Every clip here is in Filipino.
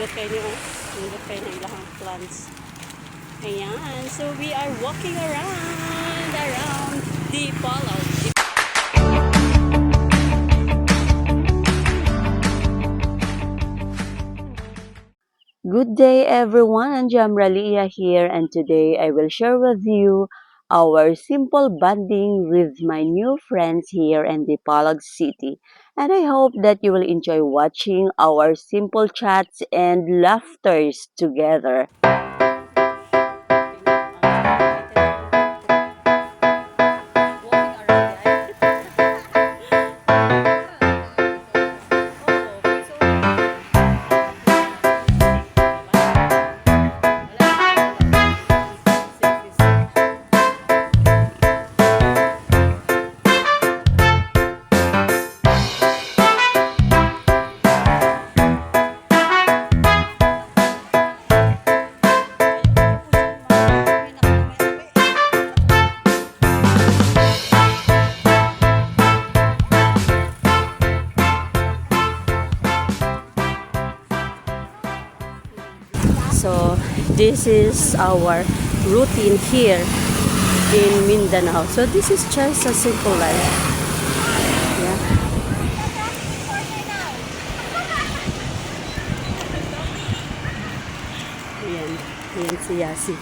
Nindot kayo niyo. Nindot kayo ng ilang plants. Ayan. So we are walking around Dipolog. Good day everyone, Jamralia here, and today I will share with you our simple bonding with my new friends here in Dipolog City. And I hope that you will enjoy watching our simple chats and laughters together. So this is our routine here in Mindanao. So this is just a simple life. Yeah. Ayan. Ayan si Yasi.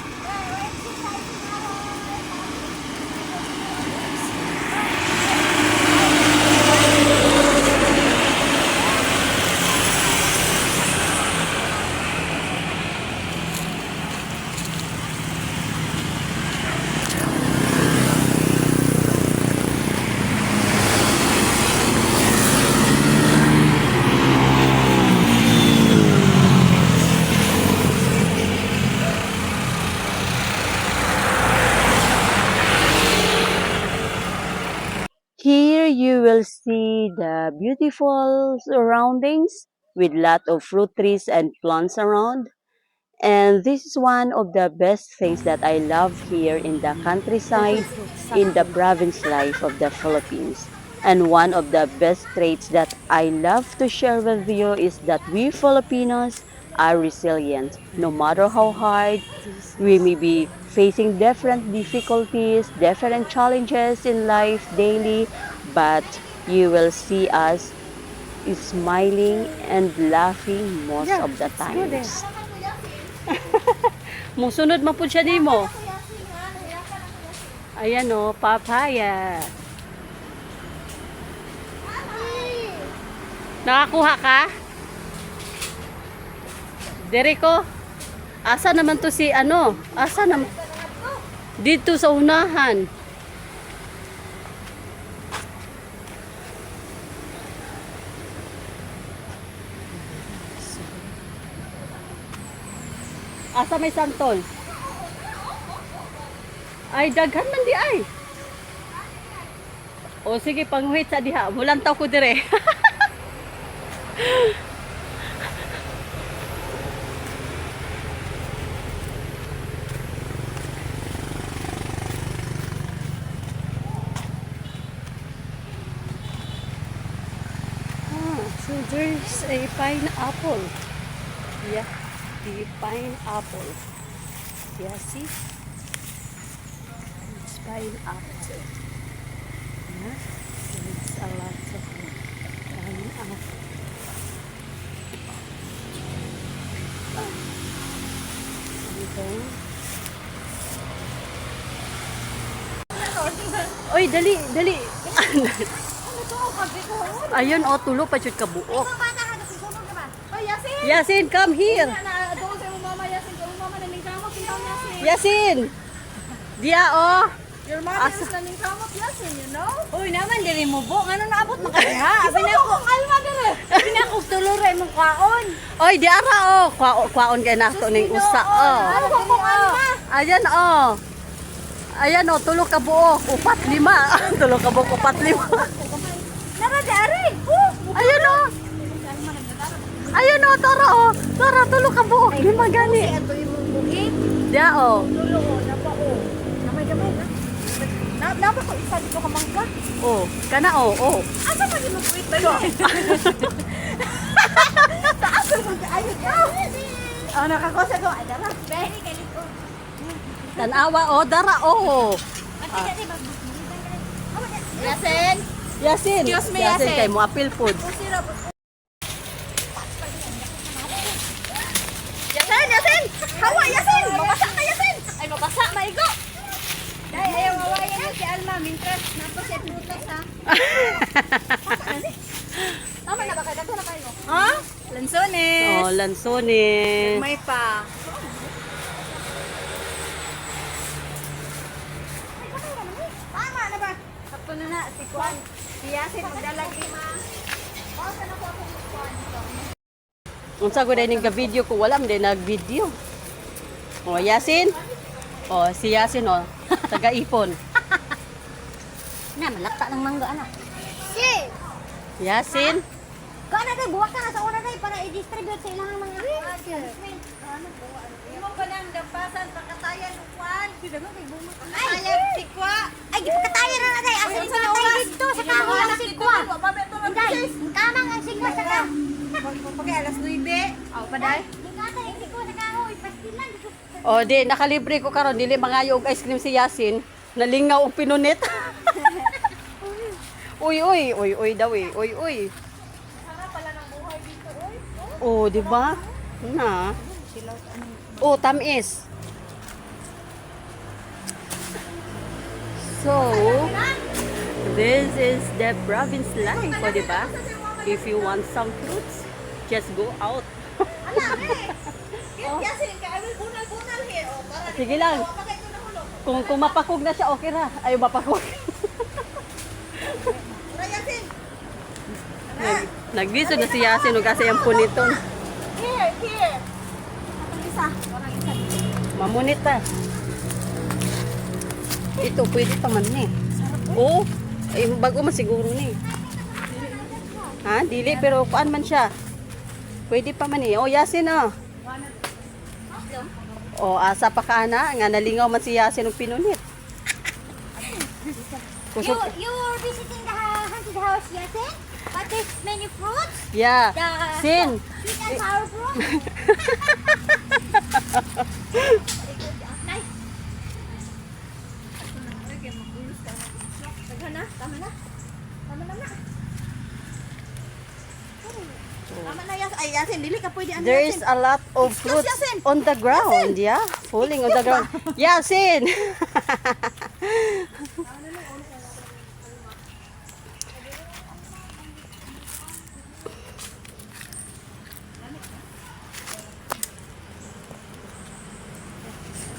Here you will see the beautiful surroundings with lot of fruit trees and plants around. And this is one of the best things that I love here in the countryside, in the province life of the Philippines. And one of the best traits that I love to share with you is that we Filipinos are resilient. No matter how hard we may be facing different difficulties, different challenges in life daily, but you will see us smiling and laughing most of the times. Musunod man po siya nimo. Ayan o, papaya. Nakakuha ka? Dereko? Asa naman to si ano? Asa naman? Dito sa unahan. Asa may santol? Ay, daghan man di ay. O sige, pang-wait sa diha. Mulantaw ko dire. So there's a pineapple. Yeah. The pineapple. Yeah, see? It's pineapple. Yeah? It's a lot of pineapple. Oy, dali, dali. Ayun, oh, tulo pa jud ka buok. Yasin, come here. Yasin! Dia, oh! Your mother is naning kamot, Yasin, you know? Uy, naman, dili mo bo. Ano naabot makaliha? Isa mo kong alma dire! Pinakong tuluray mong kwaon. Oy, di ara, oh! Kwaon kay nato ning usa, oh! Ano kong alma? Ayan, oh! Ayan, oh, tulo ka buok, 4-5. Tulo ka buok, 4-5. Nara, dari! Ayan, oh! Ayan, oh, tara, oh! Tara, tulo ka buok, 5 gani. Ito yung bukid. Dia, oh! Tulo, napa, Gamay-gamay, na. Napa ko isa dito ka mangga. Oh, kana, oh, oh! Asa pa yung bukuit ba yun? Taas ko, ayun ka. Oh, nakakosa ko. Ay, dara. Very galit ko. Tanawa, oh, dara, oh. Yasin. Yasin. Excuse me, Yasin, Yasin. kay mo apil food. Yasin, Yasin! Hawa, Yasin! Mabasa ka, Yasin! Ay, mabasa, maigo! Dahil ayaw mawayan mo si Alma, mintras, napaset lutas, ha? Tama na ba kayo? Dato na kayo. Ha? Lansones! Oh, lansones. May pa. Tama na ba? Sakto na na, si Kwan. Si Yasin, magdalag lima. Basta na po ako si Kwan. Unsa ko din nga video ko wala man din nag-video. Oh, Yasin. Oh, si Yasin oh, taga-ipon. Na, malakta ng mangga, anak. Si! Yasin. Kaya na tayo, buwak ka na sa una tayo para i-distribute sa ilang mga Imo pa nang dampasan pagkatayan ng Kwan. Ay! Sikwa. Ay, pagkatayo na tayo. Asin sa tayo dito sa kahoy ang sigwa. Inday, kamang ang sigwa sa kahoy. Pagkaya alas 9. Aw, paday. Lingkata yung sigwa sa kahoy. Pastilan. Oh, di nakalibre ko karon dili mangayo og ice cream si Yasin. Nalingaw og pinunit. Uy, uy, uy, uy daw eh. Uy, uy. Sarap pala ng buhay dito, oy. Oh, di ba? Na. Oh, tamis. So, this is the province life, o di ba? If you want some fruits, just go out. Yasin, ka awil bunal-bunal here. Oh, para Sige lang. pakay ko na hulog. Kung mapakog na siya, okay ra. Ayaw mapakog. Tara, Yasin. Nagbiso na si Yasin, huwag kasi yung puniton. Here, here. Mamunit ta. Ito, pwede pa man ni. Oo. Ay, bago man siguro ni. Ha? Dili, pero kuan man siya. Pwede pa man ni. Oh, Yasin ah. Oh, asa pa ka na. Nga nalingaw man si Yasin ng pinunit. Kusog. You're visiting the haunted house, Yasin? But there's many fruits. Yeah. The Sin. sweet and sour fruit. Nice. Tama na, tama na. Tama na. Tama na, Yasin. Ay, Yasin, dili ka pwede ano, There is Yasin. a lot of Excuse, fruits Yasin. on the ground. Yeah. Falling on the ground. Yasin.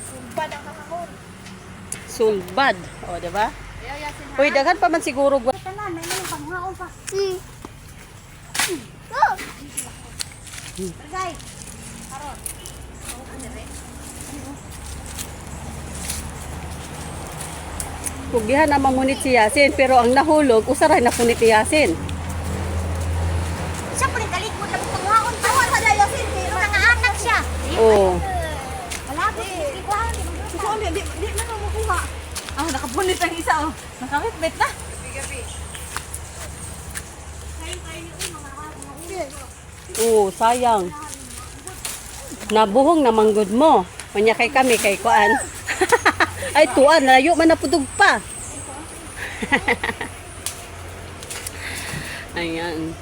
Sumpad ang kakahon. Sulbad. O, diba? Ayaw, Yasin, ha? Uy, daghan pa man siguro. Tanan, may mga panghaon pa. Tagay. Karon. Kugihan na mamunit si Yasin, pero ang nahulog, usaray na punit ni Yasin. Siya po rin kalikod na panghaon pa. Awa sa na, Yasin. Pero nga anak siya. Oh. Malapit, ikuhan, di ba? Susuon, di na mo makuha. Ah, nakapunit ang isa, oh. Nakawit-bit na. Gabi. Oh, sayang. Nabuhong na manggod mo. Manya kay kami, kay kuan. Ay, tuan, layo man naputog pa. Ayan.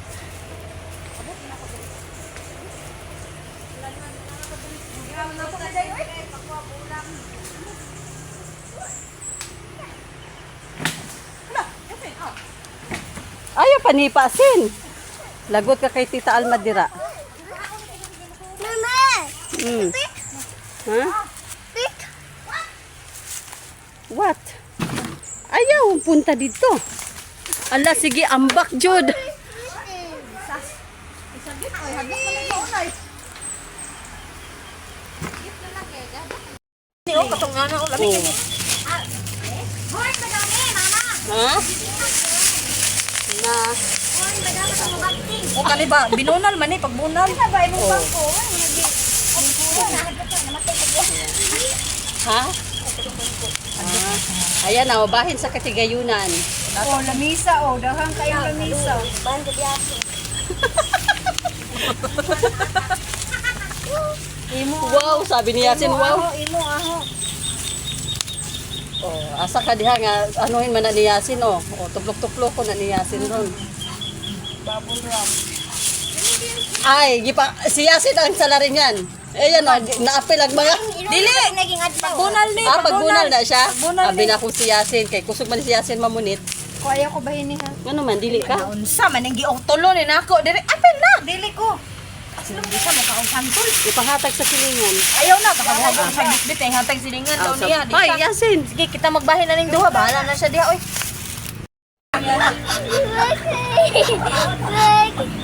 Ayaw panipasin. Lagot ka kay Tita Alma dira. Mama! Mm. Ha? What? Ayaw, punta dito. Ala, sige, ambak, Jod. Isagit, ay, hagit na lang sa unay. Ni, oh, katong nga na, oh, lamig Oh. ni. Horn ba daw ni, mama? Ha? Na, Horn ba daw sa mabakti? O, kaliba, binunal man eh, pagbunal. Sabay mo Oh. bangko. Ang puro na hagit na namatay ko. ha? Ah, ayan na, bahin sa katigayunan. Oh, lamisa, oh, dahang kayong lamisa. Bahan ko biyaso. Imo. Wow, sabi ni Yasin, wow. Imo aho. Oh, asa ka diha nga anuhin man na ni Yasin oh. Oh, tuplok-tuplok ko na ni Yasin ron. Bubble wrap. Ay, gipa si Yasin ang salarin yan. Eh yan oh, naapil ang mga. Dili! Naging adlaw. Pagbunal ni. Ah, pagbunal na siya. Pagbunal Sabi ni. na ko si Yasin kay kusog man si Yasin mamunit. Kuya ko bahin ni ha. Ano man dili ka? Unsa man ang giutulo ni nako dire. Apil na. Dili ko. Asin di sa mo kaong santol. Ipahatag sa silingan. Ayaw na kakabuhabog sa bitbit ay hatag silingan daw niya. Di Ay, sa- Yasin. Sige, kita magbahin na ning duha. Bahala na siya diha oy. Look!